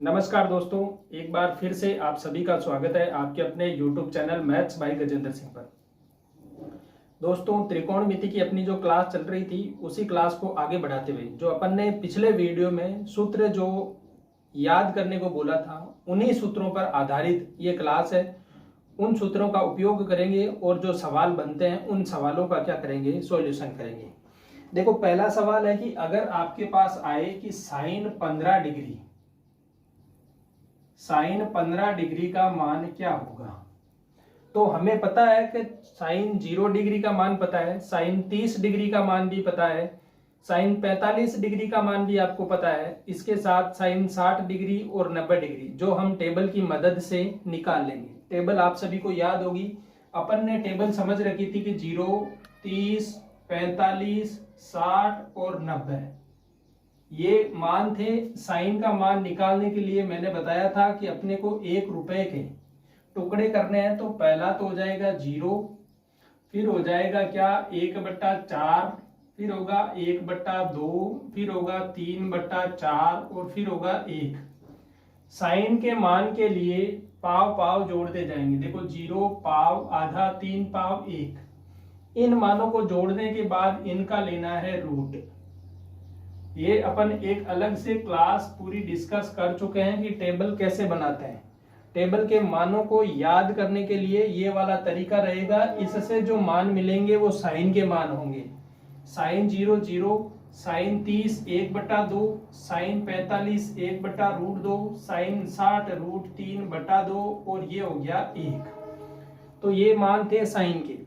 नमस्कार दोस्तों, एक बार फिर से आप सभी का स्वागत है आपके अपने YouTube channel maths by Gajendra Singh पर। दोस्तों, त्रिकोणमिति की अपनी जो क्लास चल रही थी उसी क्लास को आगे बढ़ाते हुए जो अपन ने पिछले वीडियो में सूत्र जो याद करने को बोला था उन्हीं सूत्रों पर आधारित ये क्लास है। उन सूत्रों का उपयोग करेंगे और जो सवाल बनते हैं उन सवालों का क्या करेंगे, सॉल्यूशन करेंगे। देखो, पहला सवाल है कि अगर आपके पास आए कि साइन 15 डिग्री का मान क्या होगा, तो हमें पता है कि साइन 0 डिग्री का मान पता है, साइन 30 डिग्री का मान भी पता है, साइन 45 डिग्री का मान भी आपको पता है। इसके साथ साइन 60 डिग्री और 90 डिग्री जो हम टेबल की मदद से निकाल लेंगे। टेबल आप सभी को याद होगी, अपन ने टेबल समझ रखी थी कि 0, 30, 45, 60 और 90 ये मान थे। साइन का मान निकालने के लिए मैंने बताया था कि अपने को 1 रुपए के टुकड़े करने हैं। तो पहला तो हो जाएगा 0, फिर हो जाएगा क्या 1/4, फिर होगा 1/2, फिर होगा 3/4 और फिर होगा 1। साइन के मान के लिए पाव पाव जोड़ते जाएंगे। देखो, 0 पाव, आधा, 3 पाव, 1। इन मानों को जोड़ने के बाद इनका लेना है रूट। ये अपन एक अलग से क्लास पूरी डिस्कस कर चुके हैं कि टेबल कैसे बनाते हैं। टेबल के मानों को याद करने के लिए ये वाला तरीका रहेगा। इससे जो मान मिलेंगे वो साइन के मान होंगे। साइन 0 0, साइन 30 1/2, साइन 45 1/√2, साइन 60 √3/2 और ये हो गया 1। तो ये मान थे साइन के,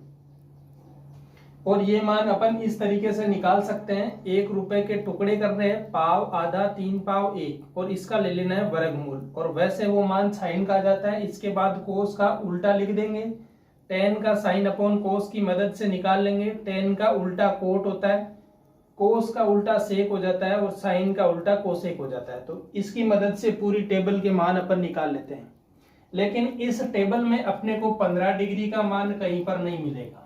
और ये मान अपन इस तरीके से निकाल सकते हैं। 1 रुपए के टुकड़े कर रहे हैं, पाव, आधा, 3 पाव, 1, और इसका ले लेना है वर्गमूल। और वैसे वो मान साइन का आ जाता है। इसके बाद कोस का उल्टा लिख देंगे। टेन का साइन अपॉन कोस की मदद से निकाल लेंगे। टेन का उल्टा कोट होता है, कोस का उल्टा सेक हो जाता है और साइन का उल्टा कोसेक हो जाता है। तो इसकी मदद से पूरी टेबल के मान अपन निकाल लेते हैं। लेकिन इस टेबल में अपने को 15 डिग्री का मान कहीं पर नहीं मिलेगा।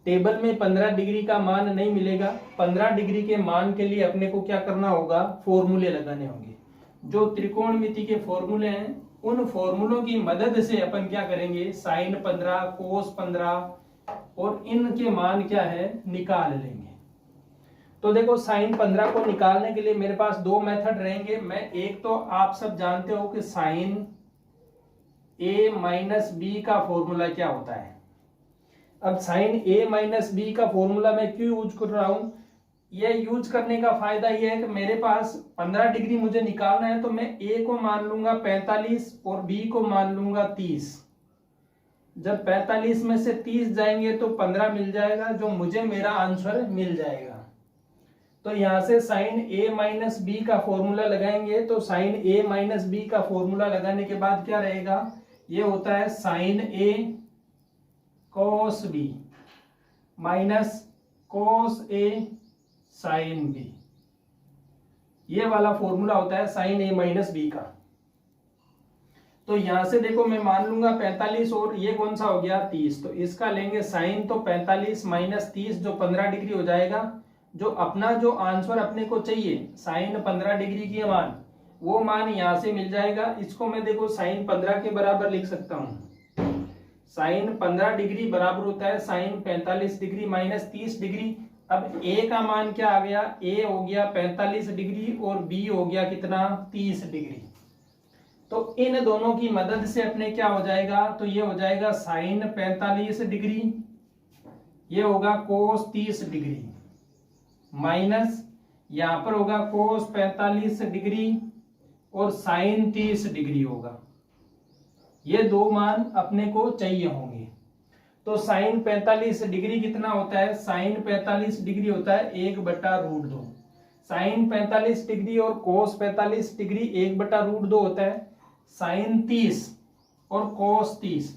टेबल में 15 डिग्री का मान नहीं मिलेगा। 15 डिग्री के मान के लिए अपने को क्या करना होगा, फॉर्मूले लगाने होंगे। जो त्रिकोणमिति के फॉर्मूले हैं उन फॉर्मूलों की मदद से अपन क्या करेंगे, साइन 15, कोस 15 और इनके मान क्या है, निकाल लेंगे। तो देखो, साइन 15 को निकालने के लिए मेरे पास दो मेथड रहेंगे। मैं एक तो आप सब जानते हो कि साइन a माइनस बी का फॉर्मूला क्या होता है। अब साइन a माइनस बी का फॉर्मूला मैं क्यों यूज कर रहा हूं, ये यूज करने का फायदा ये है कि मेरे पास 15 डिग्री मुझे निकालना है, तो मैं a को मान लूंगा 45 और b को मान लूंगा 30। जब 45 में से 30 जाएंगे तो 15 मिल जाएगा, जो मुझे मेरा आंसर मिल जाएगा। तो यहां से साइन a माइनस बी का फॉर्मूला लगाएंगे। तो साइन a माइनस बी का फॉर्मूला लगाने के बाद क्या रहेगा, ये होता है sine a cos B minus cos A sine B. ये वाला फॉर्मूला होता है साइन ए माइनस बी का। तो यहां से देखो, मैं मान लूंगा 45 और ये कौन सा हो गया 30। तो इसका लेंगे साइन, तो 45 माइनस 30 जो 15 डिग्री हो जाएगा। जो अपना जो आंसर अपने को चाहिए साइन 15 डिग्री की मान, वो मान यहां से मिल जाएगा। इसको मैं देखो साइन 15 के बराबर लिख सकता हूं। साइन 15 डिग्री बराबर होता है साइन 45 डिग्री माइनस 30 डिग्री। अब a का मान क्या आ गया, a हो गया 45 डिग्री और b हो गया कितना, 30 डिग्री। तो इन दोनों की मदद से अपने क्या हो जाएगा, तो ये हो जाएगा साइन 45 डिग्री, ये होगा कोस 30 डिग्री, माइनस यहां पर होगा कोस 45 डिग्री और साइन 30 डिग्री होगा। ये दो मान अपने को चाहिए होंगे। तो साइन 45 डिग्री कितना होता है, साइन 45 डिग्री होता है 1/√2। साइन 45 डिग्री और कोस 45 डिग्री 1/√2 होता है। साइन 30 और कोस 30,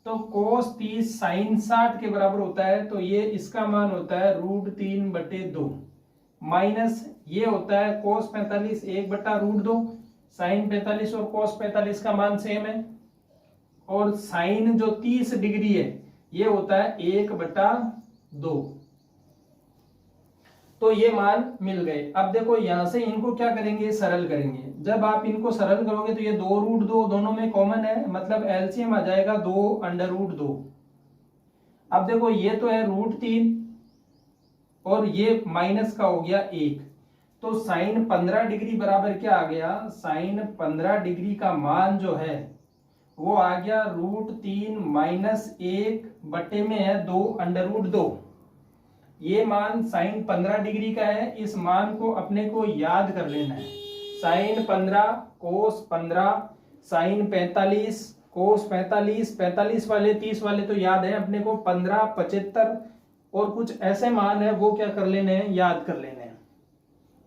तो कोस 30 साइन 60 के बराबर होता है। तो ये इसका मान होता है √3/2 माइनस ये होता है कोस 45 1/√2। साइन 45 और कोस 45 का मान सेम है। और साइन जो 30 डिग्री है ये होता है 1/2। तो ये मान मिल गए। अब देखो, यहां से इनको क्या करेंगे, सरल करेंगे। जब आप इनको सरल करोगे तो ये 2√2 दोनों में कॉमन है, मतलब एलसीएम आ जाएगा 2√2। अब देखो ये तो है √3 और ये माइनस का हो गया 1, तो साइन 15 डिग्री बराबर क्या आ गया, साइन 15 डिग्री का मान जो है वो आ गया √3 माइनस 1 बटे में है 2√2। ये मान साइन 15 डिग्री का है, इस मान को अपने को याद कर लेना है। साइन 15 कोस 15 साइन 45 कोस 45, 45 वाले 30 वाले तो याद है अपने को, 15 75 और कुछ ऐसे मान है वो क्या कर लेने हैं, याद कर लेने हैं।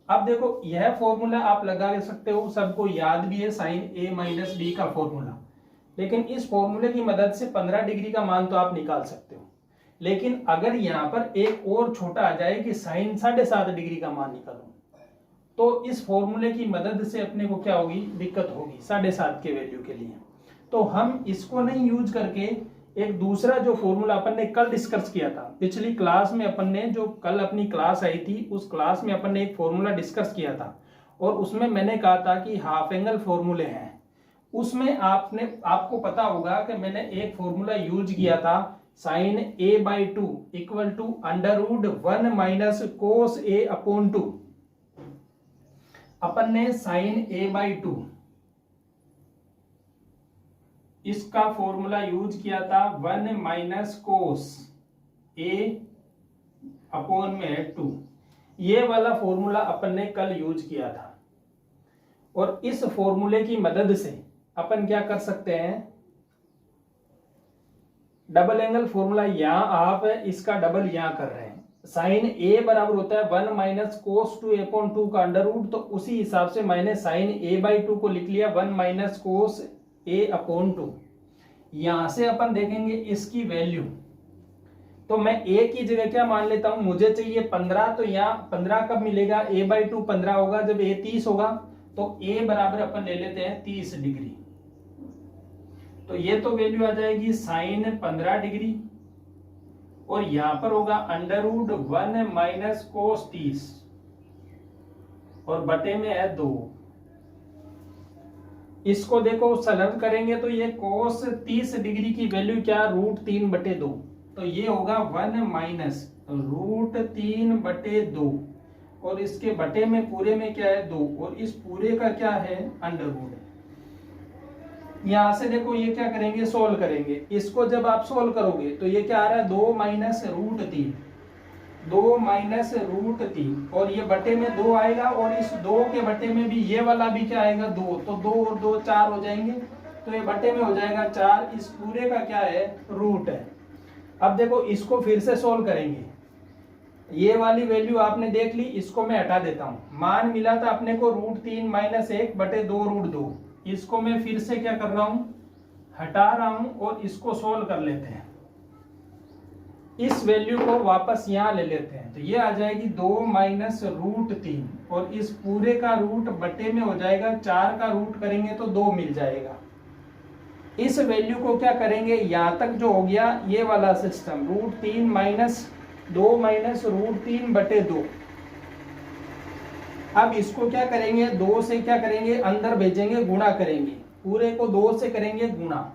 अब देखो यह फॉर्मूला आप लगा सकते हो, सबको याद भी है साइन a माइनस बी का फॉर्मूला, लेकिन इस फॉर्मूले की मदद से 15 डिग्री का मान तो आप निकाल सकते हो। लेकिन अगर यहाँ पर एक और छोटा आ जाए कि साइन 7.5 डिग्री का मान निकालो, तो इस फॉर्मूले की मदद से अपने को क्या होगी, दिक्कत होगी 7.5 के वैल्यू के लिए। तो हम इसको नहीं यूज करके एक दूसरा जो फॉर्मूला अपन ने कल डिस्कस किया था, पिछली क्लास में अपन ने, जो कल अपनी क्लास आई थी उस क्लास में अपन ने एक फॉर्मूला डिस्कस किया था और उसमें मैंने कहा था कि हाफ एंगल फॉर्मूले हैं। उसमें आपको पता होगा कि मैंने एक फॉर्मूला यूज किया था sine a/2 equal to √1 minus cos a/2। अपन ने साइन a/2 इसका फॉर्मूला यूज किया था 1 माइनस कोस a/2। ये वाला फॉर्मूला अपन ने कल यूज किया था और इस फॉर्मूले की मदद से अपन क्या कर सकते हैं, डबल एंगल फॉर्मूला यहां आप है, इसका डबल यहां कर रहे हैं। साइन a बराबर होता है 1 माइनस कोस 2a/2 का √, तो उसी हिसाब से मैंने साइन a/2 को लिख लिया 1 माइनस कोस a/2। यहां से अपन देखेंगे इसकी वैल्यू, तो मैं a की जगह क्या मान लेता हूं, मुझे चाहिए 15, तो यहाँ 15 कब मिलेगा, a/2 15 होगा जब a 30 होगा, तो a बराबर अपन ले लेते हैं 30 डिग्री। तो ये तो वैल्यू आ जाएगी साइन 15 डिग्री और यहां पर होगा √1 माइनस कोस 30 और बटे में है 2। इसको देखो सरल करेंगे तो ये कोस 30 डिग्री की वैल्यू क्या, √3/2, तो ये होगा 1 माइनस √3/2 और इसके बटे में पूरे में क्या है 2 और इस पूरे का क्या है √। यहां से देखो ये क्या करेंगे, सोल्व करेंगे। इसको जब आप सोल्व करोगे तो ये क्या आ रहा है 2 माइनस √3, 2 माइनस √3 और ये बटे में 2 आएगा और इस 2 के बटे में भी ये वाला भी क्या आएगा 2, तो 2 और 2 4 हो जाएंगे, तो ये बटे में हो जाएगा 4, इस पूरे का क्या है रूट है। अब देखो इसको फिर से सोल्व करेंगे, ये वाली वैल्यू आपने देख ली, इसको मैं हटा देता हूं। मान मिला था अपने को √3 माइनस 1 बटे 2√2, इसको मैं फिर से क्या कर रहा हूं, हटा रहा हूं और इसको सोल्व कर लेते हैं। इस वैल्यू को वापस यहां ले लेते हैं, तो ये आ जाएगी 2 माइनस √3 और इस पूरे का रूट बटे में हो जाएगा 4 का रूट करेंगे तो 2 मिल जाएगा। इस वैल्यू को क्या करेंगे, यहां तक जो हो गया ये वाला सिस्टम √3 माइनस 2 माइनस √3/2। अब इसको क्या करेंगे, 2 से क्या करेंगे अंदर भेजेंगे, गुणा करेंगे, पूरे को 2 से करेंगे गुणा।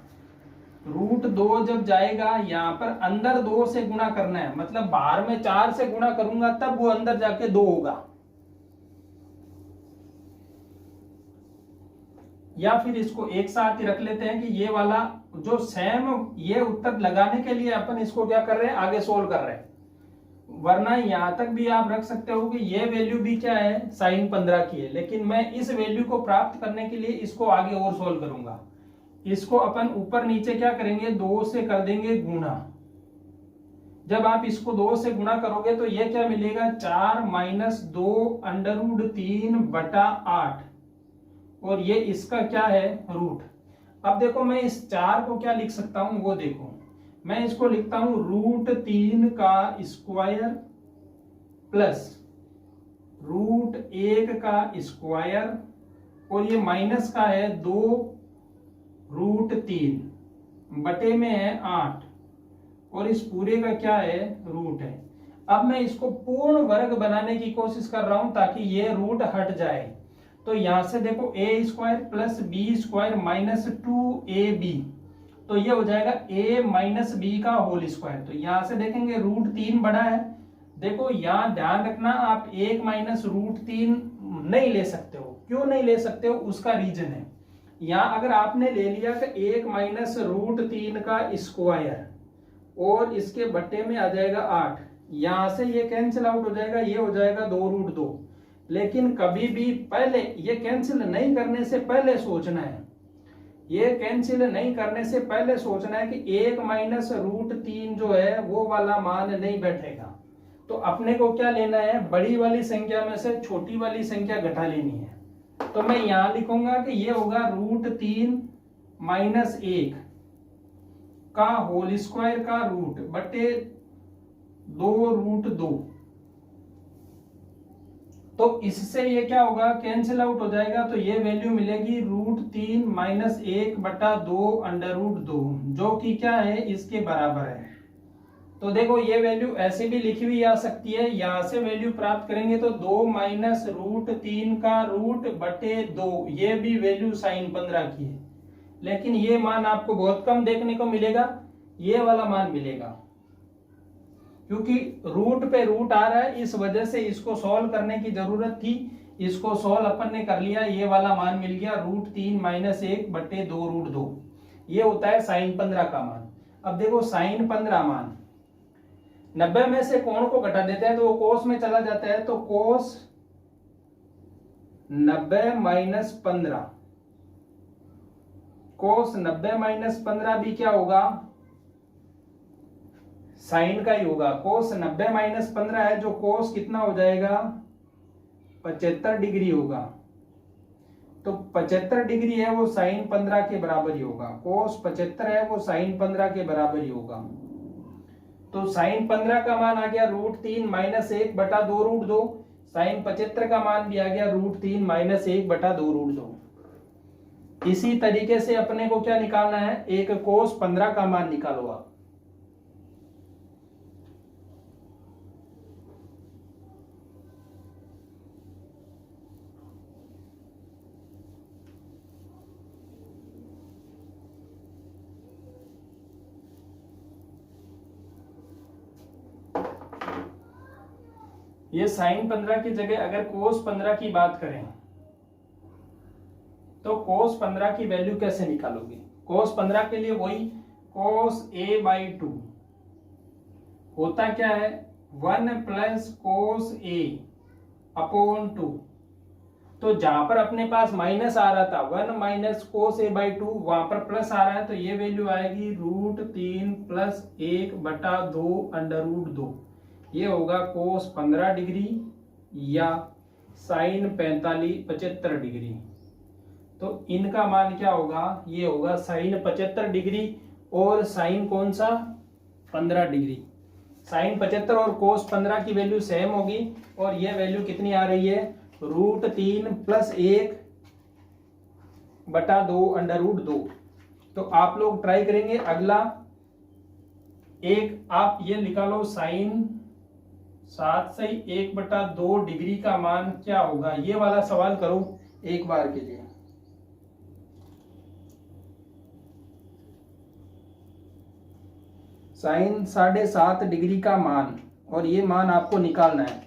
√2 जब जाएगा यहां पर अंदर 2 से गुणा करना है, मतलब बाहर में 4 से गुणा करूंगा तब वो अंदर जाके 2 होगा। या फिर इसको एक साथ ही रख लेते हैं कि ये वाला जो सेम ये उत्तर लगाने के लिए अपन इसको क्या कर रहे हैं, आगे सोल्व कर रहे हैं। वरना यहां तक भी आप रख सकते हो कि ये वैल्यू भी क्या है साइन 15 की है, लेकिन मैं इस वैल्यू को प्राप्त करने के लिए इसको आगे और सोल्व करूंगा। इसको अपन ऊपर नीचे क्या करेंगे, 2 से कर देंगे गुणा। जब आप इसको 2 से गुणा करोगे तो ये क्या मिलेगा, 4 माइनस 2 √3/8 और ये इसका क्या है रूट। अब देखो मैं इस 4 को क्या लिख सकता हूं, वो देखो मैं इसको लिखता हूं √3 का स्क्वायर प्लस √1 का स्क्वायर और ये माइनस का है 2 √3 बटे में है 8 और इस पूरे का क्या है रूट है। अब मैं इसको पूर्ण वर्ग बनाने की कोशिश कर रहा हूं ताकि ये रूट हट जाए। तो यहां से देखो A square plus B square minus 2ab, तो ये हो जाएगा a माइनस बी का होल स्क्वायर। तो यहां से देखेंगे रूट 3 बड़ा है, देखो यहां ध्यान रखना आप 1 माइनस रूट 3 नहीं ले सकते हो। क्यों नहीं ले सकते हो, उसका रीजन है। यहां अगर आपने ले लिया कि 1 माइनस रूट 3 का स्क्वायर और इसके बट्टे में आ जाएगा 8, यहां से ये कैंसिल आउट हो जाएगा, ये हो जाएगा 2 रूट 2। लेकिन कभी भी पहले ये कैंसिल नहीं करने से पहले सोचना है, ये कैंसिल नहीं करने से पहले सोचना है कि 1 माइनस रूट 3 जो है वो वाला मान नहीं बैठेगा। तो अपने को क्या लेना है, बड़ी वाली संख्या में से छोटी वाली संख्या घटा लेनी है। तो मैं यहां लिखूंगा कि ये होगा रूट 3 माइनस 1 का होल स्क्वायर का रूट बटे 2 रूट 2। तो इससे ये क्या होगा, कैंसिल आउट हो जाएगा। तो ये वैल्यू मिलेगी रूट 3 माइनस 1 बटा 2 अंडर रूट 2, जो कि क्या है, इसके बराबर है। तो देखो ये वैल्यू ऐसे भी लिखी हुई आ सकती है, यहां से वैल्यू प्राप्त करेंगे तो 2 माइनस रूट 3 का रूट बटे 2, ये भी वैल्यू साइन 15 की है। लेकिन ये मान आपको बहुत कम देखने को मिलेगा, ये वाला मान मिलेगा, क्योंकि रूट पे रूट आ रहा है, इस वजह से इसको सॉल्व करने की जरूरत थी। इसको सॉल्व अपन ने कर लिया, ये वाला मान मिल गया रूट 3 माइनस 1 बटे 2 रूट 2। ये होता है साइन 15 का मान। अब देखो साइन 15 मान 90 में से कोण को घटा देते हैं तो वो कोस में चला जाता है, तो कोस 90 माइनस 15, कोस 90 माइनस 15 भी क्या होगा, साइन का ही होगा। कोस 90 माइनस 15 है, जो कोस कितना हो जाएगा, 75 डिग्री होगा। तो 75 डिग्री है वो साइन 15 के बराबर ही होगा। कोस 75 है वो साइन 15 के बराबर ही होगा। तो साइन 15 का मान आ गया रूट 3 माइनस 1 बटा 2 रूट 2। साइन 75 का मान भी आ गया रूट 3 माइनस 1 बटा 2 रूट 2। इसी तरीके से अपने को क्या निकालना है, एक कोस 15 का मान निकालो आप। ये साइन 15 की जगह अगर कोस 15 की बात करें तो कोस 15 की वैल्यू कैसे निकालोगे। कोस 15 के लिए वही कोस a बाई 2 होता क्या है, 1 प्लस कोस a अपॉन 2। तो जहां पर अपने पास माइनस आ रहा था 1 माइनस कोस a बाई 2, वहां पर प्लस आ रहा है, तो ये वैल्यू आएगी रूट 3 प्लस 1 बटा 2 अंडर रूट 2। ये होगा कोस 15 डिग्री या साइन 75 डिग्री। तो इनका मान क्या होगा, ये होगा साइन 75 डिग्री और साइन कौन सा, 15 डिग्री। साइन 75 और कोस 15 की वैल्यू सेम होगी, और ये वैल्यू कितनी आ रही है, रूट 3 प्लस 1 बटा 2 अंडर रूट 2। तो आप लोग ट्राई करेंगे। अगला एक आप ये निकालो, साइन 7 से 1 बटा 2 डिग्री का मान क्या होगा, ये वाला सवाल करो एक बार के लिए। साइन 7.5 डिग्री का मान, और ये मान आपको निकालना है।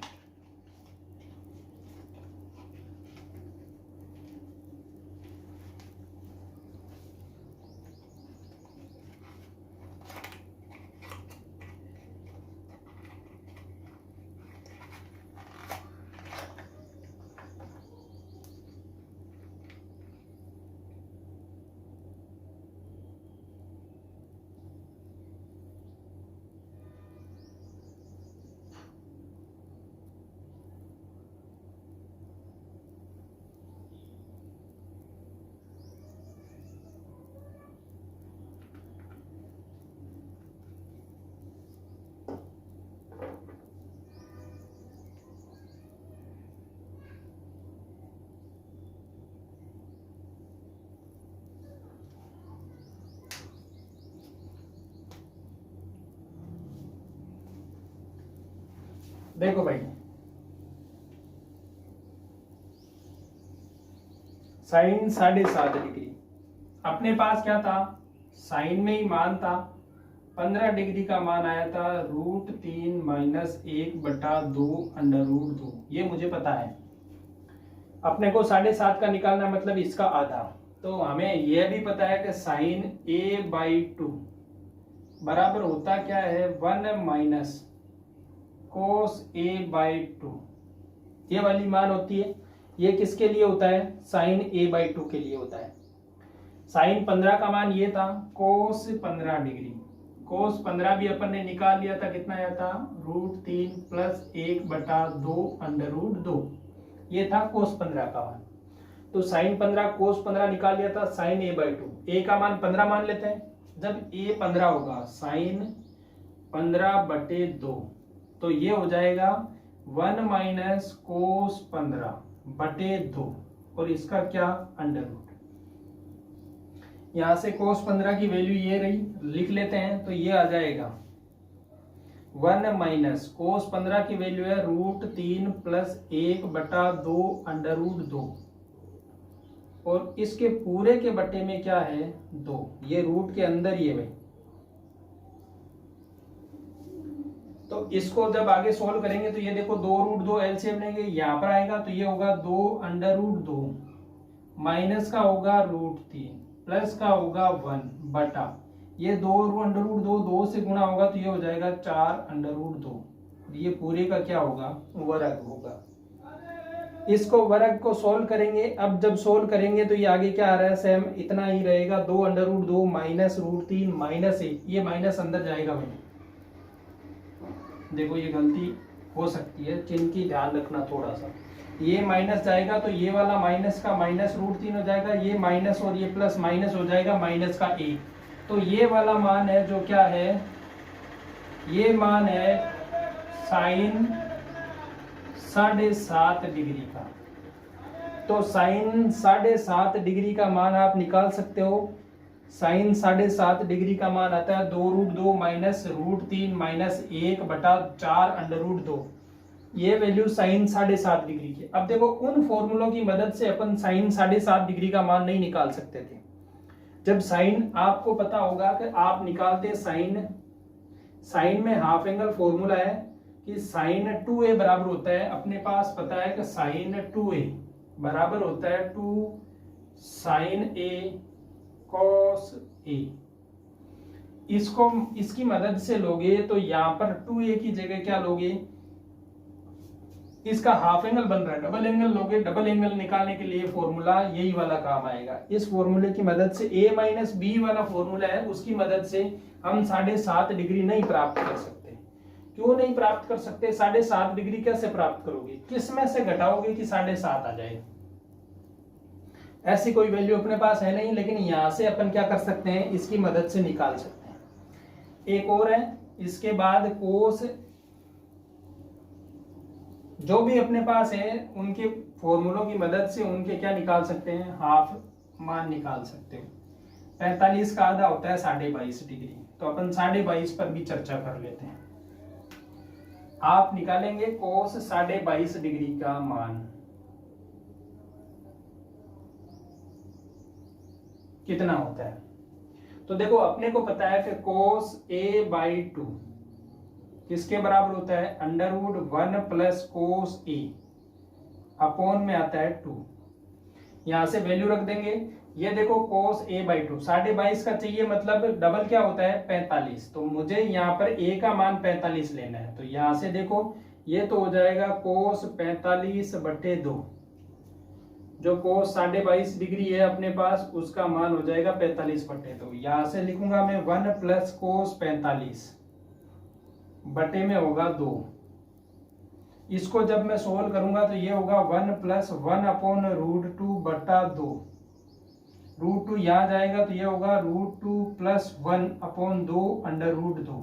देखो भाई, साइन 7.5 डिग्री। अपने पास क्या था, साइन में ही मान था, 15 डिग्री का मान आया था √3 - 1/2 √2। ये मुझे पता है। अपने को 7.5 का निकालना, मतलब इसका आधा। तो हमें यह भी पता है कि साइन a/2 बराबर होता क्या है, 1 - cos a/2। ये वाली मान होती है। ये किसके लिए होता है, साइन a/2 के लिए होता है। साइन 15 का मान ये था, कोस 15 डिग्री। कोस 15 भी अपन ने निकाल लिया था, कितना आया था, √3 + 1/2 √2। ये था कोस 15 का मान। तो साइन 15 कोस 15 निकाल लिया था, साइन a/2। a का मान 15 मान लेते हैं। जब a 15 होगा, साइन 15/2, तो ये हो जाएगा 1 - cos 15/2, और इसका क्या, √। यहां से cos 15 की वैल्यू ये रही, लिख लेते हैं। तो ये आ जाएगा 1 - cos 15 की वैल्यू है √3 + 1/2 √2, और इसके पूरे के बटे में क्या है, 2। ये रूट के अंदर ही है भाई। तो इसको जब आगे सोल्व करेंगे तो ये देखो 2√2 एलसीएम लेंगे, यहां पर आएगा तो ये होगा 2 √2, माइनस का होगा √3, प्लस का होगा 1 बटा ये 2 √2, 2 से गुणा होगा तो ये हो जाएगा 4 √2। ये पूरे का क्या होगा, वर्ग होगा। इसको वर्ग को सोल्व करेंगे। अब जब सोल्व करेंगे तो ये आगे क्या आ रहा है, सेम इतना ही रहेगा, 2 √2 माइनस √3 माइनस 1। ये माइनस अंदर जाएगा भाई, देखो ये गलती हो सकती है, चिन्ह की ध्यान रखना थोड़ा सा। ये माइनस जाएगा तो ये वाला माइनस का माइनस √3 हो जाएगा, ये माइनस और ये प्लस माइनस हो जाएगा, माइनस का 1। तो ये वाला मान है जो क्या है, ये मान है साइन 7.5 डिग्री का। तो साइन 7.5 डिग्री का मान आप निकाल सकते हो। साइन 7.5 डिग्री का मान आता है 2√2 माइनस √3 माइनस 1/4 √2। ये वैल्यू साइन 7.5 डिग्री की। अब देखो उन फॉर्मूलों की मदद से अपन साइन 7.5 डिग्री का मान नहीं निकाल सकते थे। जब साइन, आपको पता होगा कि आप निकालते साइन में हाफ एंगल फॉर्मूला है कि साइन 2a बराबर होता है, अपने पास पता है कि साइन 2a बराबर होता है 2 साइन a cos a। इसकी मदद से लोगे तो यहां पर 2a की जगह क्या लोगे, इसका हाफ एंगल बन रहा है, डबल एंगल लोगे। डबल एंगल निकालने के लिए फॉर्मूला यही वाला काम आएगा। इस फॉर्मूले की मदद से a - b वाला फॉर्मूला है, उसकी मदद से हम 7.5 डिग्री नहीं प्राप्त कर सकते। क्यों नहीं प्राप्त कर सकते, 7.5 डिग्री कैसे प्राप्त करोगे, किस में से घटाओगे कि 7.5 आ जाए। ऐसी कोई वैल्यू अपने पास है नहीं, लेकिन यहां से अपन क्या कर सकते हैं, इसकी मदद से निकाल सकते हैं। एक और है, इसके बाद कोस, जो भी अपने पास है उनके फॉर्मूलों की मदद से उनके क्या निकाल सकते हैं, हाफ मान निकाल सकते हो। 45 का आधा होता है 22.5 डिग्री। तो अपन 22.5 पर भी चर्चा कर लेते हैं। आप निकालेंगे कोस 22.5 डिग्री का मान कितना होता है। तो देखो अपने को पता है कि कोस a/2 किसके बराबर होता है, √1 + cos a अपॉन में आता है 2। यहां से वैल्यू रख देंगे। ये देखो cos a/2 22.5 का चाहिए, मतलब डबल क्या होता है 45। तो मुझे यहाँ पर a का मान 45 लेना है। तो यहां से देखो ये तो हो जाएगा cos 45/2। जो cos 22.5 डिग्री है अपने पास, उसका मान हो जाएगा 45/2। यहां से लिखूंगा मैं 1 + cos 45 बटे में होगा 2। इसको जब मैं सोल्व करूंगा तो ये होगा 1 + 1/√2 बटा 2। √2 यहां जाएगा तो ये होगा √2 + 1/2 √2,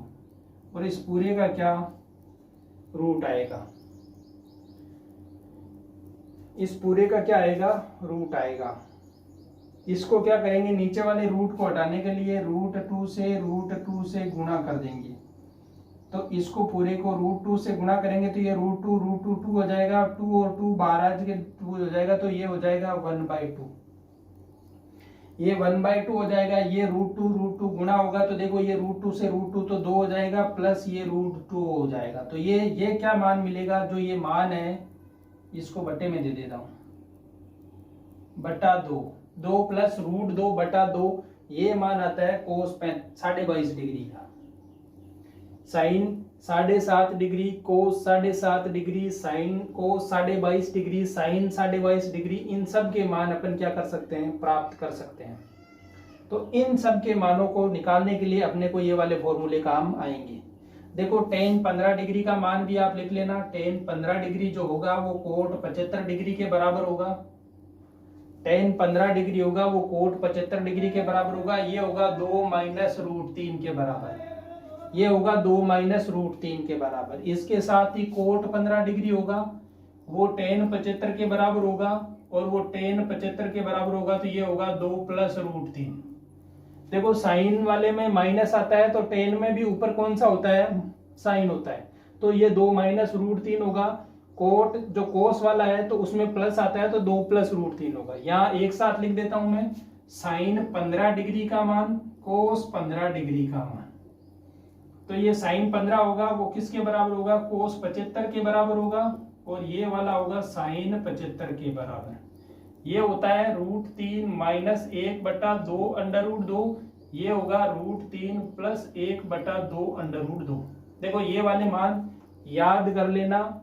और इस पूरे का क्या रूट आएगा, इस पूरे का क्या आएगा, रूट आएगा। इसको क्या करेंगे, नीचे वाले रूट को हटाने के लिए √2 से गुणा कर देंगे। तो इसको पूरे को √2 से गुणा करेंगे तो ये √2 √2 2 हो जाएगा, 2 और 2 12 के 2 हो जाएगा, तो ये हो जाएगा 1/2। ये 1/2 हो जाएगा, ये √2 गुणा होगा तो देखो ये √2 से √2 तो 2 हो जाएगा, प्लस ये √2 हो जाएगा। तो ये क्या मान मिलेगा, जो ये मान है इसको बटे में दे देता हूं, बटा 2, 2 प्लस √2 बटा 2, ये मान आता है कोस 22.5 डिग्री का। Sine 7.5 degree, cos 7.5 degree, sine cos 22.5 degree, sine 22.5 degree, इन सब के मान अपन क्या कर सकते हैं, प्राप्त कर सकते हैं। तो इन सब के मानों को निकालने के लिए अपने को ये वाले फॉर्मूले काम आएंगे। देखो tan 15 डिग्री का मान भी आप लिख लेना, tan 15 डिग्री जो होगा वो कोट 75 डिग्री के बराबर होगा। tan 15 डिग्री होगा वो कोट 75 डिग्री के बराबर होगा। ये होगा 2 माइनस √3 के बराबर, ये होगा 2 माइनस √3 के बराबर। इसके साथ ही कोट 15 डिग्री होगा वो tan 75 के बराबर होगा, और वो tan 75 के बराबर होगा तो ये होगा 2 प्लस √3। देखो साइन वाले में माइनस आता है तो tan में भी ऊपर कौन सा होता है, साइन होता है, तो ये 2 माइनस √3 होगा। कोट जो कोस वाला है तो उसमें प्लस आता है तो 2 प्लस √3 होगा। यहाँ एक साथ लिख देता हूं मैं, साइन 15 डिग्री का मान, कोस 15 डिग्री का मान। तो ये साइन 15 होगा वो किसके बराबर होगा, कोस 75 के बराबर होगा, और ये वाला होगा साइन 75 के बराबर। ये होता है √3 माइनस 1/2 √2, ये होगा √3 प्लस 1/2 √2। देखो ये वाले मान याद कर लेना,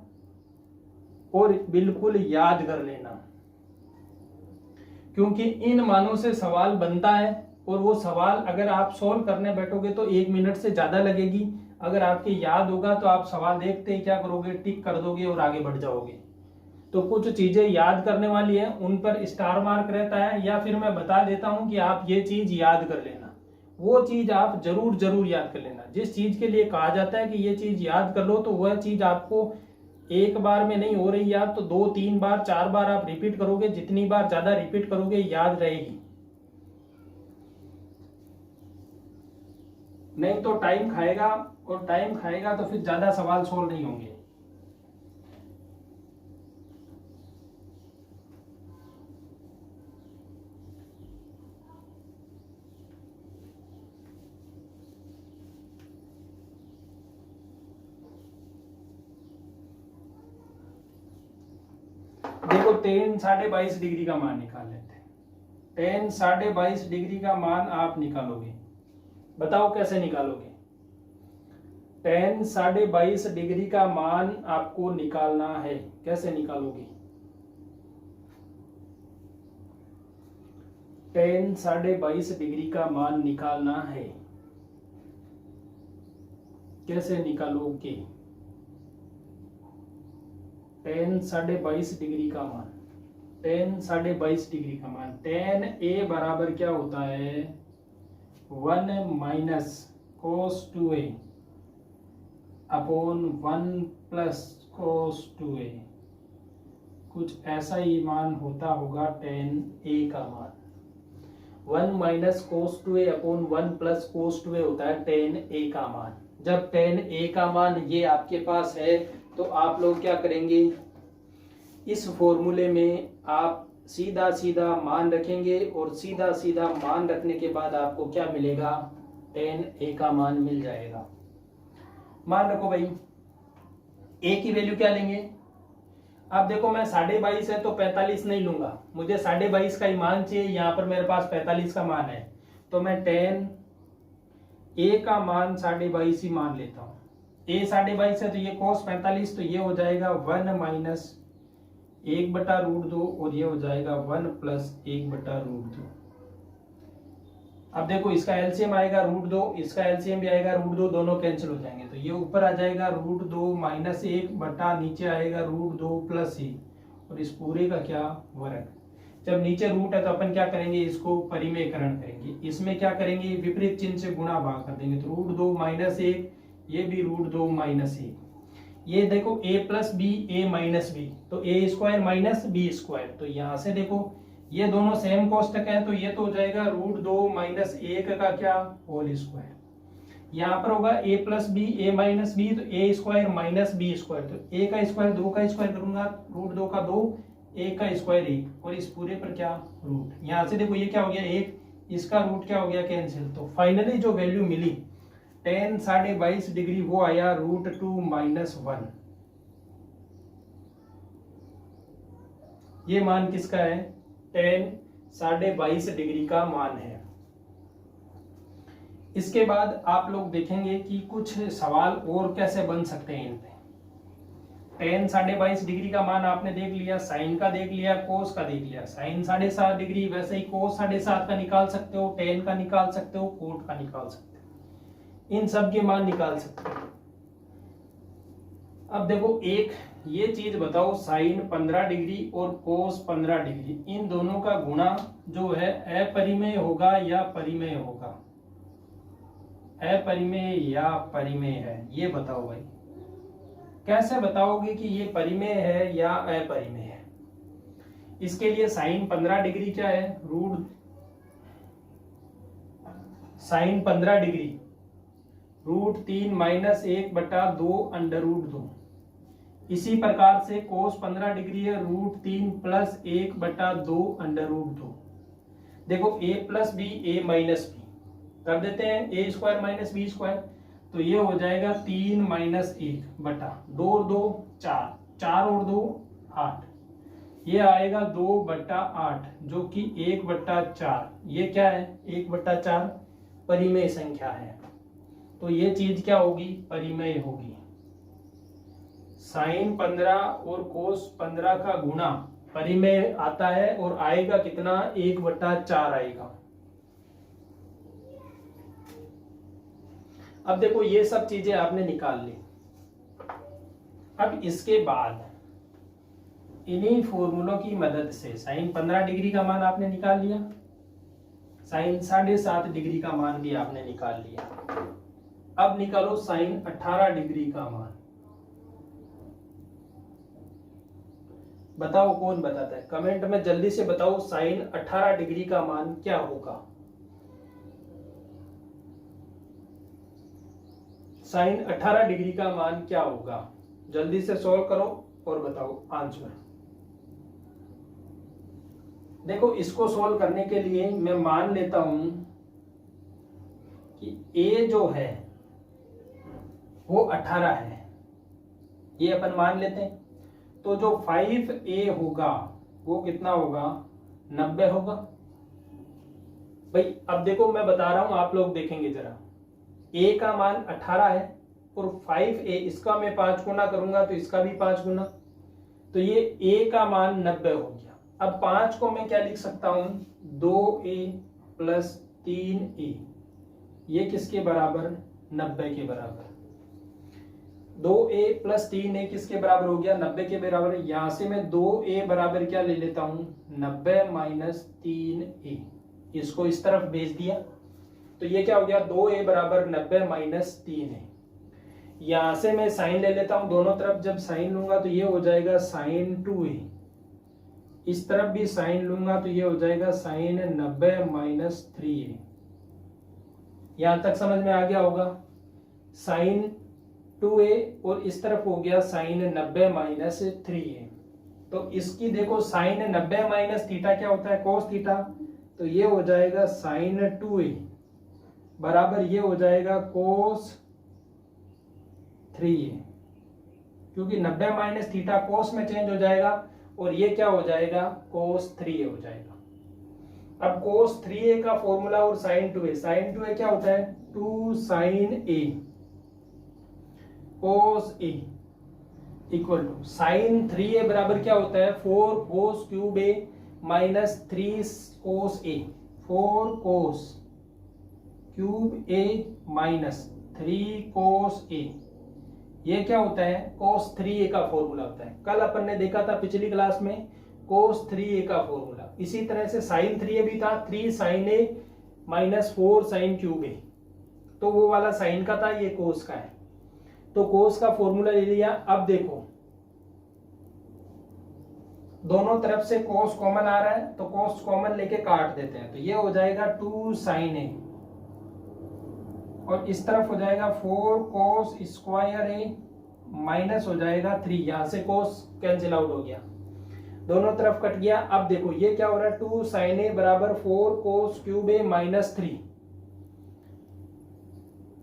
और बिल्कुल याद कर लेना, क्योंकि इन मानों से सवाल बनता है, और वो सवाल अगर आप सोल्व करने बैठोगे तो 1 मिनट से ज्यादा लगेगी। अगर आपके याद होगा तो आप सवाल देखते ही क्या करोगे, टिक कर दोगे और आगे बढ़ जाओगे। तो कुछ चीजें याद करने वाली है, उन पर स्टार मार्क रहता है, या फिर मैं बता देता हूं कि आप ये चीज याद कर लेना। वो चीज आप जरूर याद कर लेना। जिस चीज के लिए कहा जाता है कि ये चीज याद कर लो, तो वह चीज आपको एक बार में नहीं हो रही याद, तो 2, 3 बार, 4 बार आप रिपीट करोगे। जितनी बार ज्यादा रिपीट करोगे याद रहेगी, नहीं तो टाइम खाएगा, और टाइम खाएगा तो फिर ज्यादा सवाल सोल्व नहीं होंगे। देखो tan 22.5 डिग्री का मान निकाल लेते हैं। tan 22.5 डिग्री का मान आप निकालोगे, बताओ कैसे निकालोगे। tan 22.5 डिग्री का मान आपको निकालना है, कैसे निकालोगे। tan 22.5 डिग्री का मान निकालना है, कैसे निकालोगे। tan 22.5 डिग्री का मान, tan 22.5 डिग्री का मान, tan a बराबर क्या होता है, 1 minus cos 2a upon 1 plus cos 2a। कुछ ऐसा ही मान होता होगा tan a का मान। 1 minus cos 2a upon 1 plus cos 2a होता है tan a का मान। जब tan a का मान ये आपके पास है, तो आप लोग क्या करेंगे, इस फॉर्मूले में आप सीधा सीधा मान रखेंगे, और सीधा सीधा मान रखने के बाद आपको क्या मिलेगा, tan a का मान मिल जाएगा। मान रखो भाई, a की वैल्यू क्या लेंगे। अब देखो मैं 22.5 है तो 45 नहीं लूंगा, मुझे 22.5 का ही मान चाहिए। यहाँ पर मेरे पास 45 का मान है, तो मैं tan a का मान 22.5 ही मान लेता हूँ। a 22.5 है तो ये cos 45, तो ये हो जाएगा 1 माइनस 1/√2, और ये हो जाएगा 1 प्लस 1/√2। अब देखो इसका एलसीएम आएगा √2, इसका एलसीएम भी आएगा √2, दोनों कैंसिल हो जाएंगे, तो ये ऊपर आ जाएगा √2 माइनस 1 बटा नीचे आएगा √2 प्लस 1, और इस पूरे का क्या, वर्ग। जब नीचे रूट है तो अपन क्या करेंगे, इसको परिमेयकरण करेंगे। इसमें क्या करेंगे, विपरीत चिन्ह से गुणा भाग कर देंगे, तो √2 माइनस 1, ये भी √2 माइनस 1। ये देखो a plus B, a minus B, तो a square minus B square. तो यहाँ से देखो ये दोनों सेम कोष्टक है, तो ये तो हो जाएगा √2 माइनस 1 का क्या, होल स्क्वायर। यहाँ पर होगा a plus B, a minus B, तो a square minus B square. तो a का स्क्वायर 2 का स्क्वायर करूंगा, √2 का 2, a का स्क्वायर 1, और इस पूरे पर क्या, रूट। यहाँ से देखो ये क्या हो गया, 1 इसका रूट क्या हो गया कैंसिल। तो फाइनली जो वैल्यू मिली tan 22.5 डिग्री वो आया √2 - 1। ये मान किसका है? tan 22.5 डिग्री का मान है। इसके बाद आप लोग देखेंगे कि कुछ सवाल और कैसे बन सकते हैं इन पे। tan 22.5 डिग्री का मान आपने देख लिया, साइन का देख लिया, कोस का देख लिया। साइन 7.5 डिग्री, वैसे ही कोस 7.5 का निकाल सकते हो, tan का निकाल सकते हो, कोट का निकाल सकते हो, इन सब के मान निकाल सकते हो। अब देखो एक ये चीज बताओ, साइन 15 डिग्री और कोस 15 डिग्री, इन दोनों का गुणा जो है अपरिमेय होगा या परिमेय होगा? अपरिमेय या परिमेय है, ये बताओ भाई। कैसे बताओगे कि ये परिमेय है या अपरिमेय है? इसके लिए साइन 15 डिग्री क्या है? Sine 15 degree √3 - 1/2 √2। इसी प्रकार से कोस 15 डिग्री है √3 + 1/2 √2। देखो a + b a - b कर देते हैं, a² - b², तो ये हो जाएगा 3 - 1/2 और 2 4, 4 और 2 8, ये आएगा 2/8 जो कि 1/4। ये क्या है? 1/4 परिमेय संख्या है। तो ये चीज क्या होगी? परिमेय होगी। साइन 15 और कोस 15 का गुणा परिमेय आता है और आएगा कितना? 1/4 आएगा। अब देखो ये सब चीजें आपने निकाल ली। अब इसके बाद इन्हीं फॉर्मूलों की मदद से साइन 15 डिग्री का मान आपने निकाल लिया, साइन 7.5 डिग्री का मान भी आपने निकाल लिया। अब निकालो साइन 18 डिग्री का मान। बताओ कौन बताता है? कमेंट में जल्दी से बताओ साइन 18 डिग्री का मान क्या होगा। साइन 18 डिग्री का मान क्या होगा? जल्दी से सॉल्व करो और बताओ आंसर। देखो इसको सॉल्व करने के लिए मैं मान लेता हूं कि a जो है वो 18 है, ये अपन मान लेते हैं। तो जो 5a होगा वो कितना होगा? 90 होगा। भाई अब देखो मैं बता रहा हूं, आप लोग देखेंगे जरा, a का मान 18 है और 5a, इसका मैं 5 गुना करूंगा तो इसका भी 5 गुना, तो ये a का मान 90 हो गया। अब 5 को मैं क्या लिख सकता हूं? 2a + 3a, ये किसके बराबर? 90 के बराबर। 2a + 3a किसके बराबर हो गया? 90 के बराबर। यहां से मैं 2a बराबर क्या ले लेता हूं? 90 - 3a, इसको इस तरफ भेज दिया तो ये क्या हो गया? 2a बराबर 90 - 3a। यहां से मैं साइन ले लेता हूं दोनों तरफ, जब साइन लूंगा तो ये हो जाएगा sin 2a, इस तरफ भी साइन लूंगा तो ये हो जाएगा sin 90 - 3a। यहां तक समझ में आ गया होगा? sin 2a और इस तरफ हो गया sin 90 - 3a। तो इसकी देखो sin 90 - थीटा क्या होता है? cos theta. तो ये हो जाएगा sin 2a बराबर ये हो जाएगा cos 3a, क्योंकि 90 - थीटा cos में चेंज हो जाएगा और ये क्या हो जाएगा? cos 3a हो जाएगा। अब cos 3a का फॉर्मूला और sin 2a क्या होता है? 2 sin a cos a equal to sin 3a बराबर क्या होता है? 4 cos cube a - 3 cos a, 4 cos cube a - 3 cos a, ये क्या होता है? cos 3a का फॉर्मूला होता है। कल अपन ने देखा था पिछली क्लास में cos 3a का फॉर्मूला। इसी तरह से sin 3a भी था, 3 sin a - 4 sin cube a, तो वो वाला sin का था, ये cos का है। तो cos का फॉर्मूला ले लिया। अब देखो दोनों तरफ से cos कॉमन आ रहा है तो cos कॉमन लेके काट देते हैं, तो ये हो जाएगा 2 sin a और इस तरफ हो जाएगा 4 cos² a माइनस हो जाएगा 3, यहां से cos कैंसिल आउट हो गया। दोनों तरफ कट गया। अब देखो ये क्या हो रहा है, 2 sin a बराबर 4 cos क्यूब a माइनस 3।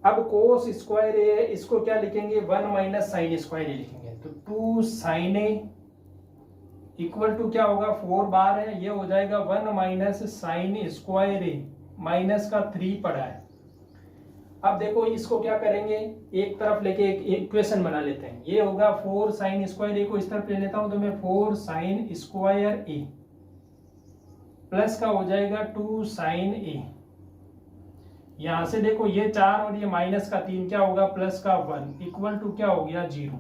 अब cos स्क्वायर a है, इसको क्या लिखेंगे, 1 माइनस साइन स्क्वायर a लिखेंगे। तो 2 sin a इक्वल टू क्या होगा, 4 बार है, ये हो जाएगा 1 minus sine square a minus का 3 पड़ा है। अब देखो इसको क्या करेंगे, एक तरफ लेके एक इक्वेशन बना लेते हैं। ये होगा 4 साइन स्क्वायर ए को इस तरफ ले लेता हूं, तो मैं 4 साइन स्क्वायर ए प्लस का हो जाएगा 2 साइन ए। यहां से देखो ये 4 और ये माइनस का 3 क्या होगा, प्लस का 1 इक्वल टू क्या हो गया 0।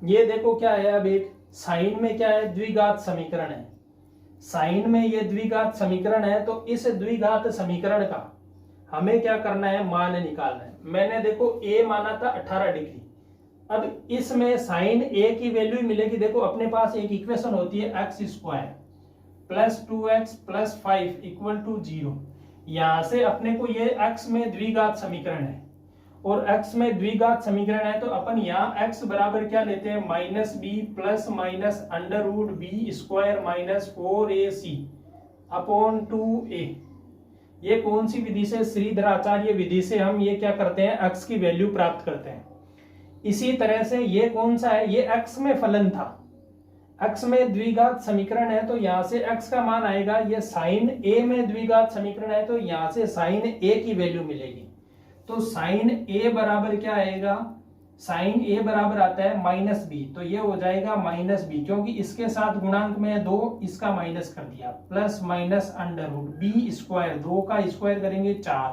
ये देखो क्या है, अब एक साइन में क्या है, द्विघात समीकरण है। साइन में ये द्विघात समीकरण है, तो इस द्विघात समीकरण का हमें क्या करना है, मान निकालना है। मैंने देखो a माना था 18 डिग्री। अब इसमें साइन a की वैल्यू मिलेगी, देखो अपने पास एक इक्वेशन होती है X square plus 2x plus 5 equal to 0। यहां से अपने को ये x में द्विघात समीकरण है और x में द्विघात समीकरण है, तो अपन यहाँ x बराबर क्या लेते हैं, minus B plus minus under root B square minus 4ac upon 2a। ये कौन सी विधि से, श्रीधराचार्य विधि से हम ये क्या करते हैं, x की वैल्यू प्राप्त करते हैं। इसी तरह से ये कौन सा है, ये x में फलन था, x में द्विघात समीकरण है, तो यहां से x का मान आएगा। ये साइन a में द्विघात समीकरण है, तो यहां से साइन a की वैल्यू मिलेगी। तो साइन a बराबर क्या आएगा, साइन a बराबर आता है माइनस बी, तो ये हो जाएगा माइनस बी, क्योंकि इसके साथ गुणांक में 2, इसका माइनस कर दिया, plus minus under root B square, 2 का स्क्वायर करेंगे 4,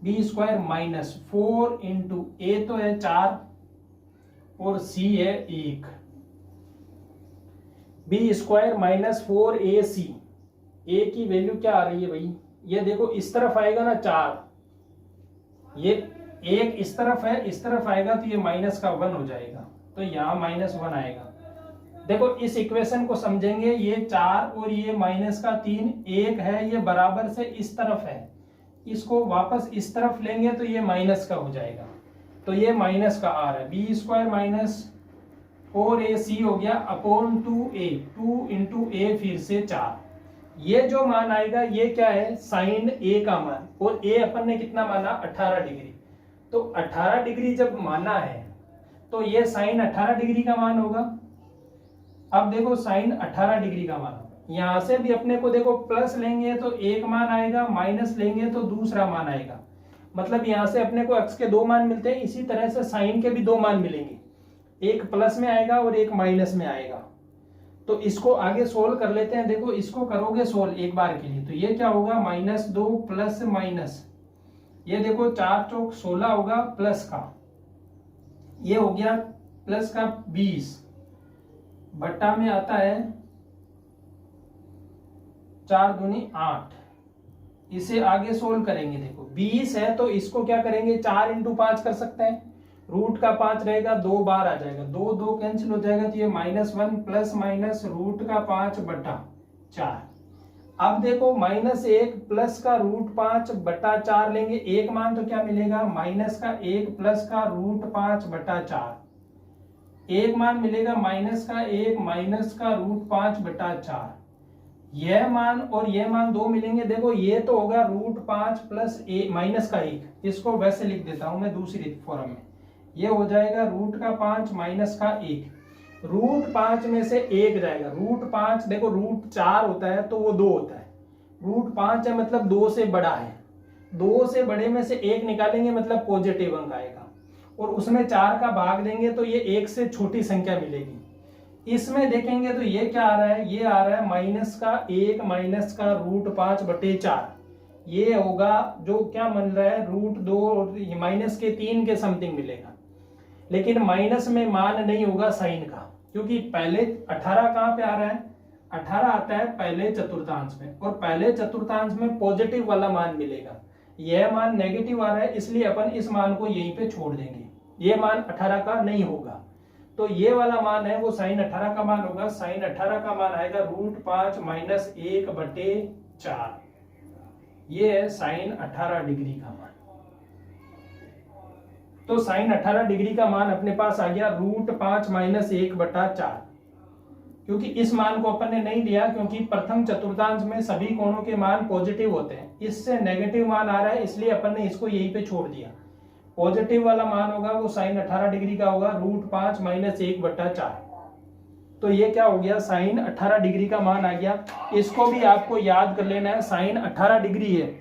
B square minus 4 into A तो है 4 और c है 1, B square minus 4ac। a की वैल्यू क्या आ रही है भाई, ये देखो इस तरफ आएगा ना 4, ये एक इस तरफ है, इस तरफ आएगा तो ये माइनस का 1 हो जाएगा, तो यहाँ माइनस 1 आएगा। देखो इस इक्वेशन को समझेंगे, ये 4 और ये माइनस का 3 एक है, ये बराबर से इस तरफ है, इसको वापस इस तरफ लेंगे तो ये माइनस का हो जाएगा, तो ये माइनस का आ रहा है। बी स्क्वायर माइनस 4ac हो गया अपॉन 2a, 2 इंटू ए फिर से 4। ये जो मान आएगा ये क्या है, साइन a का मान, और a अपन ने कितना माना 18 डिग्री। तो 18 डिग्री जब माना है तो ये साइन 18 डिग्री का मान होगा। अब देखो साइन 18 डिग्री का मान होगा, यहां से भी अपने को देखो प्लस लेंगे तो एक मान आएगा, माइनस लेंगे तो दूसरा मान आएगा। मतलब यहां से अपने को x के 2 मान मिलते हैं, इसी तरह से साइन के भी 2 मान मिलेंगे, एक प्लस में आएगा और एक माइनस में आएगा। तो इसको आगे सोल्व कर लेते हैं। देखो इसको करोगे सोल्व एक बार के लिए, तो ये क्या होगा, -2 प्लस माइनस, ये देखो 4 चौक 16 होगा, प्लस का ये हो गया प्लस का 20 बट्टा में आता है 4 दूनी 8। इसे आगे सोल्व करेंगे, देखो 20 है तो इसको क्या करेंगे, 4 इंटू 5 कर सकते हैं, रूट का 5 रहेगा, 2 बार आ जाएगा, 2 2 कैंसिल हो जाएगा, तो ये -1 प्लस माइनस रूट का 5 बटा 4। अब देखो -1 प्लस का रूट 5 बटा 4 लेंगे, एक मान तो क्या मिलेगा, माइनस का 1 प्लस का रूट 5 बटा 4, एक मान मिलेगा माइनस का 1 माइनस का रूट 5 बटा 4। यह मान और यह मान 2 मिलेंगे। देखो ये तो होगा रूट 5 प्लस माइनस का 1, इसको वैसे लिख देता हूं मैं दूसरी फॉर्म में, ये हो जाएगा रूट का 5 माइनस का 1, रूट 5 में से 1 जाएगा, रूट 5 देखो रूट 4 होता है तो वो 2 होता है, रूट 5 है मतलब 2 से बड़ा है, 2 से बड़े में से 1 निकालेंगे मतलब पॉजिटिव अंक आएगा, और उसमें 4 का भाग देंगे तो ये 1 से छोटी संख्या मिलेगी। इसमें देखेंगे तो ये क्या आ रहा है, ये आ रहा है माइनस का 1 माइनस का रूट 5 बटे 4, ये होगा जो क्या मिल रहा है, रूट 2 और माइनस के 3 के समथिंग मिलेगा। लेकिन माइनस में मान नहीं होगा साइन का, क्योंकि पहले 18 कहां पे आ रहा है, 18 आता है पहले चतुर्थांश में, और पहले चतुर्थांश में पॉजिटिव वाला मान मिलेगा, यह मान नेगेटिव आ रहा है, इसलिए अपन इस मान को यहीं पे छोड़ देंगे, ये मान 18 का नहीं होगा। तो ये वाला मान है वो साइन 18 का मान होगा, साइन 18 का मान आएगा रूट 5 माइनस 1 बटे 4, ये है साइन 18 डिग्री का मान। तो साइन 18 डिग्री का मान अपने पास आ गया √5 - 1/4। क्योंकि इस मान को अपन ने नहीं लिया क्योंकि प्रथम चतुर्थांश में सभी कोणों के मान पॉजिटिव होते हैं, इससे नेगेटिव मान आ रहा है इसलिए अपन ने इसको यहीं पे छोड़ दिया। पॉजिटिव वाला मान होगा वो साइन 18 डिग्री का होगा √5 - 1/4। तो ये क्या हो गया, साइन 18 डिग्री का मान आ गया। इसको भी आपको याद कर लेना है, साइन 18 डिग्री है,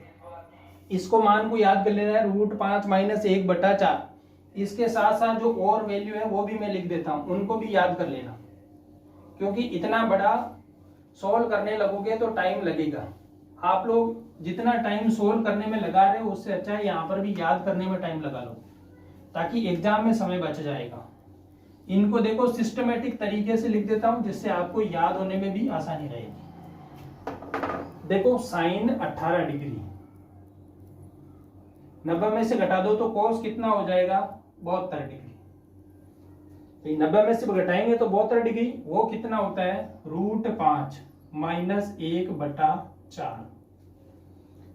इसको मान को याद कर लेना है √5 - 1/4। इसके साथ साथ जो और वैल्यू है वो भी मैं लिख देता हूं, उनको भी याद कर लेना, क्योंकि इतना बड़ा सोल्व करने लगोगे तो टाइम लगेगा। आप लोग जितना टाइम सोल्व करने में लगा रहे हो उससे अच्छा है यहाँ पर भी याद करने में टाइम लगा लो, ताकि एग्जाम में समय बच जाएगा। इनको देखो सिस्टमेटिक तरीके से लिख देता हूं जिससे आपको याद होने में भी आसानी रहेगी। देखो साइन 18 डिग्री 90 में से घटा दो तो कोस कितना हो जाएगा, 72 डिग्री। तो 90 में से घटाएंगे तो 72 डिग्री, वो कितना होता है √5 - 1/4।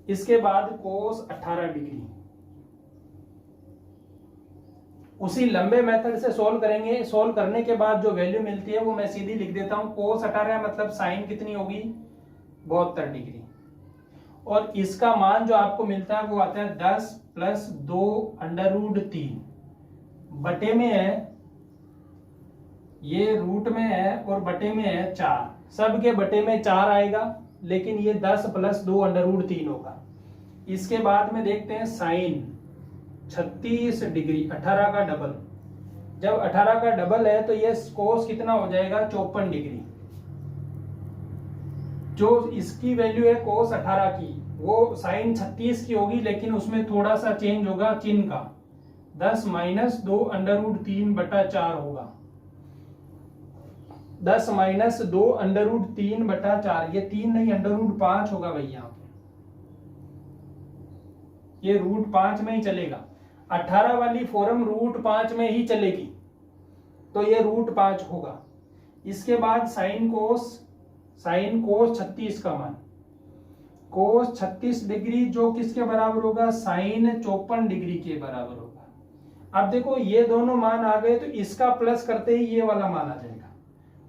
इसके बाद कोस 18 डिग्री, उसी लंबे मेथड से सोल्व करेंगे। सोल्व करने के बाद जो वैल्यू मिलती है वो मैं सीधी लिख देता हूं, कोस 18 मतलब साइन कितनी होगी 72 डिग्री। और इसका मान जो आपको मिलता है वो आता है 10 + 2√3 बटे में है, ये रूट में है और बटे में है 4, सबके बटे में 4 आएगा, लेकिन ये 10 + 2√3 होगा। इसके बाद में देखते हैं साइन 36 डिग्री 18 का डबल। जब 18 का डबल है तो ये कोस कितना हो जाएगा 54 डिग्री। जो इसकी वैल्यू है कोस 18 की वो साइन 36 की होगी, लेकिन उसमें थोड़ा सा चेंज होगा चिन्ह का, 10 - 2√3/4 होगा। 10 - 2√3/4, ये 3 नहीं √5 होगा भैया, ये √5 में ही चलेगा। 18 वाली फॉर्म √5 में ही चलेगी, तो ये √5 होगा। इसके बाद साइन कोस 36 का मान, कोस 36 डिग्री जो किसके बराबर होगा, साइन 54 डिग्री के बराबर होगा। अब देखो ये दोनों मान आ गए तो इसका प्लस करते ही ये वाला मान आ जाएगा,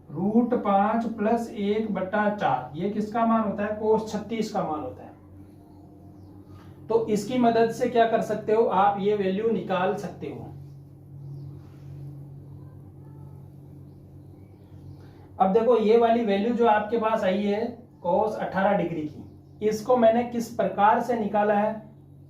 √5 + 1/4। ये किसका मान होता है, कोस 36 का मान होता है। तो इसकी मदद से क्या कर सकते हो आप, ये वैल्यू निकाल सकते हो। अब देखो ये वाली वैल्यू जो आपके पास आई है कोस 18 डिग्री की, इसको मैंने किस प्रकार से निकाला है,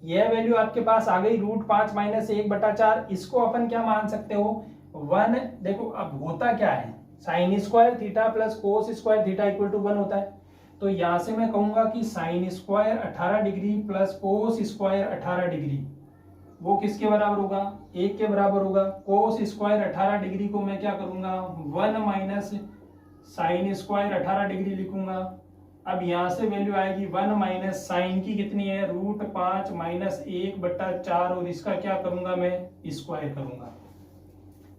यह वैल्यू आपके पास आ गई √5 - 1/4। इसको अपन क्या मान सकते हो 1। देखो अब होता क्या है, sine square theta plus cos square theta = 1 होता है। तो यहां से मैं कहूंगा कि sine square 18 degree plus cos square 18 degree वो किसके बराबर होगा, 1 के बराबर होगा। कोस स्क्वायर 18 डिग्री को मैं क्या करूंगा 1 - साइन स्क्वायर 18 डिग्री लिखूंगा। अब यहां से वैल्यू आएगी 1 - साइन की कितनी है √5 - 1/4, और इसका क्या करूंगा मैं स्क्वायर करूंगा,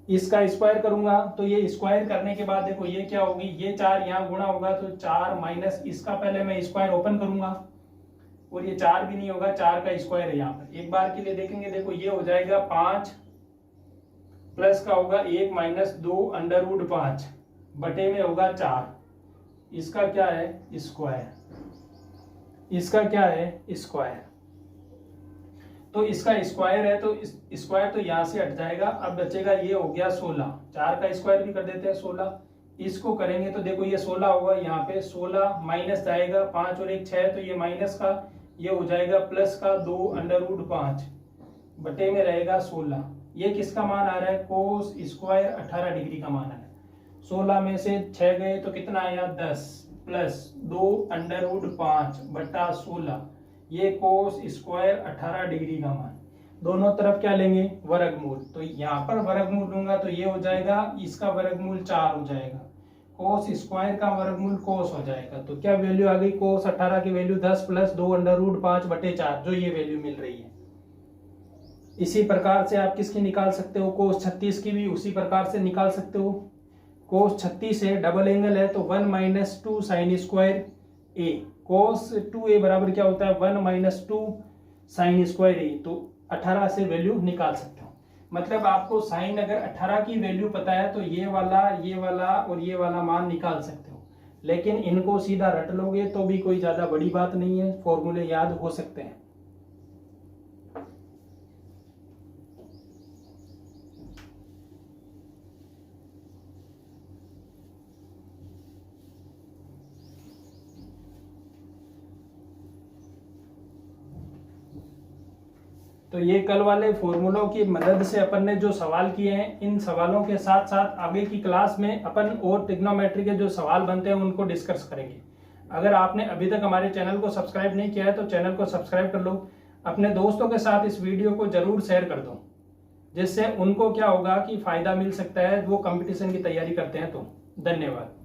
इसका स्क्वायर करूंगा। तो ये स्क्वायर करने के बाद देखो ये क्या होगी, ये 4 यहाँ गुणा होगा तो 4 माइनस इसका पहले मैं स्क्वायर ओपन करूंगा, और ये 4 भी नहीं होगा, 4 का स्क्वायर है यहाँ पर। एक बार के लिए देखेंगे, देखो ये हो जाएगा 5 प्लस का होगा 1 - 2√5 बटे में होगा 4, इसका क्या है स्क्वायर, इसका क्या है स्क्वायर। तो इसका स्क्वायर है तो स्क्वायर तो यहां से हट जाएगा। अब बचेगा ये हो गया 16, 4 का स्क्वायर भी कर देते हैं 16, इसको करेंगे तो देखो ये 16 होगा, यहाँ पे 16 माइनस जाएगा, 5 और 1 6, तो ये माइनस का ये हो जाएगा प्लस का 2√5 बटे में रहेगा 16। ये किसका मान आ रहा है, कोस स्क्वायर 18 डिग्री का मान आ रहा है। 16 में से 6 गए तो कितना आया 10 प्लस 2√5 बटा 16, ये कोस स्क्वायर 18 डिग्री का मान। दोनों तरफ क्या लेंगे वर्गमूल, तो यहाँ पर वर्गमूल लूंगा तो ये हो जाएगा, इसका वर्गमूल 4 हो जाएगा, कोस स्क्वायर का वर्गमूल कोस हो जाएगा। तो क्या वैल्यू आ गई, कोस 18 की वैल्यू 10 + 2√5 बटे 4, जो ये वैल्यू मिल रही है। इसी प्रकार से आप किसकी निकाल सकते हो, कोस 36 की भी उसी प्रकार से निकाल सकते हो। कोस 36 है, डबल एंगल है, तो 1 - 2 साइन स्क्वायर ए, कोस 2a बराबर क्या होता है 1 - 2 साइन स्क्वायर ए। तो 18 से वैल्यू निकाल सकते हो। मतलब आपको साइन अगर 18 की वैल्यू पता है तो ये वाला और ये वाला मान निकाल सकते हो, लेकिन इनको सीधा रट लोगे तो भी कोई ज्यादा बड़ी बात नहीं है, फॉर्मूले याद हो सकते हैं। तो ये कल वाले फॉर्मूलों की मदद से अपन ने जो सवाल किए हैं, इन सवालों के साथ साथ आगे की क्लास में अपन और ट्रिग्नोमेट्री के जो सवाल बनते हैं उनको डिस्कस करेंगे। अगर आपने अभी तक हमारे चैनल को सब्सक्राइब नहीं किया है तो चैनल को सब्सक्राइब कर लो, अपने दोस्तों के साथ इस वीडियो को जरूर शेयर कर दो, जिससे उनको क्या होगा कि फायदा मिल सकता है, वो कंपटीशन की तैयारी करते हैं। तो धन्यवाद।